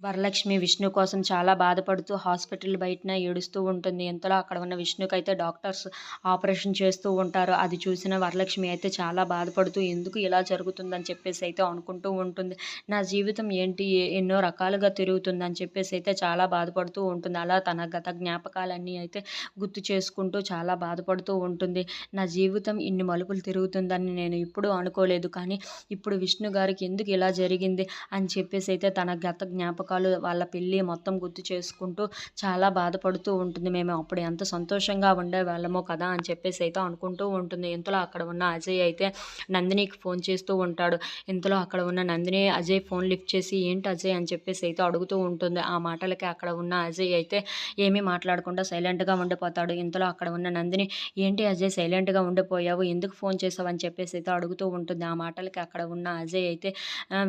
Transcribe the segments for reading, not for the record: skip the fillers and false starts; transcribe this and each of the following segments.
వరలక్ష్మి విష్ణు కోసం చాలా బాధపడుతూ హాస్పిటల్ బయటన ఏడుస్తూ ఉంటుంది. ఇంతలో అక్కడ ఉన్న విష్ణుకైతే డాక్టర్స్ ఆపరేషన్ చేస్తూ ఉంటారు. అది చూసిన వరలక్ష్మి అయితే చాలా బాధపడుతూ ఎందుకు ఇలా జరుగుతుందని చెప్పేసి అయితే అనుకుంటూ ఉంటుంది. నా జీవితం ఏంటి ఎన్నో రకాలుగా తిరుగుతుందని చెప్పేసి అయితే చాలా బాధపడుతూ ఉంటుంది. అలా తన గత జ్ఞాపకాలన్నీ అయితే గుర్తు చేసుకుంటూ చాలా బాధపడుతూ ఉంటుంది. నా జీవితం ఇన్ని మలుపులు తిరుగుతుందని నేను ఎప్పుడూ అనుకోలేదు. కానీ ఇప్పుడు విష్ణు గారికి ఎందుకు ఇలా జరిగింది అని చెప్పేసి అయితే తన గత జ్ఞాపకాలు వాళ్ళ పెళ్ళి మొత్తం గుర్తు చేసుకుంటూ చాలా బాధపడుతూ ఉంటుంది. మేము అప్పుడు ఎంత సంతోషంగా ఉండేవాళ్ళమో కదా అని చెప్పేసి అయితే అనుకుంటూ ఉంటుంది. ఇంతలో అక్కడ ఉన్న అజయ్ అయితే నందినికి ఫోన్ చేస్తూ ఉంటాడు. ఇంతలో అక్కడ ఉన్న నందిని అజయ్ ఫోన్ లిఫ్ట్ చేసి ఏంటి అజయ్ అని చెప్పేసి అయితే అడుగుతూ ఉంటుంది. ఆ మాటలకి అక్కడ ఉన్న అజయ్ అయితే ఏమీ మాట్లాడకుండా సైలెంట్గా ఉండిపోతాడు. ఇంతలో అక్కడ ఉన్న నందిని ఏంటి అజయ్ సైలెంట్గా ఉండిపోయావు, ఎందుకు ఫోన్ చేసావు అని చెప్పేసి అయితే అడుగుతూ ఉంటుంది. ఆ మాటలకి అక్కడ ఉన్న అజయ్ అయితే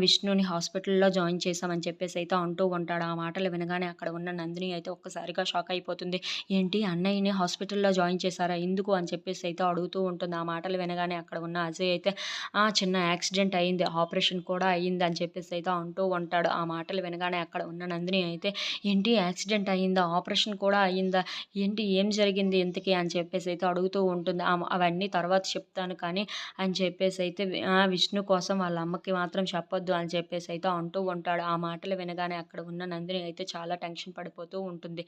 విష్ణుని హాస్పిటల్‌లో జాయిన్ చేశామని చెప్పేసి అయితే అంటూ ఉంటాడు. ఆ మాటలు వినగానే అక్కడ ఉన్న నందిని అయితే ఒక్కసారిగా షాక్ అయిపోతుంది. ఏంటి అన్నయ్యని హాస్పిటల్‌లో జాయిన్ చేశారా? ఎందుకు అని చెప్పేసి అయితే అడుగుతూ ఉంటుంది. ఆ మాటలు వినగానే అక్కడ ఉన్న అజయ్ అయితే చిన్న యాక్సిడెంట్ అయింది. ఆపరేషన్ కూడా అయింది అని చెప్పేసి అయితే అంటూ ఉంటాడు. ఆ మాటలు వినగానే అక్కడ ఉన్న నందిని అయితే ఏంటి యాక్సిడెంట్ అయిందా? ఆపరేషన్ కూడా అయిందా? ఏంటి ఏం జరిగింది ఇంతకీ అని చెప్పేసి అయితే అడుగుతూ ఉంటుంది. అవన్నీ తర్వాత చెప్తాను కానీ అని చెప్పేసి అయితే విష్ణు కోసం వాళ్ళ అమ్మకి మాత్రం చెప్పొద్దు అని చెప్పేసి అయితే అంటూ ఉంటాడు. ఆ మాటలు వినగానే అక్కడ ఉన్న నందిని అయితే చాలా టెన్షన్ పడిపోతూ ఉంటుంది.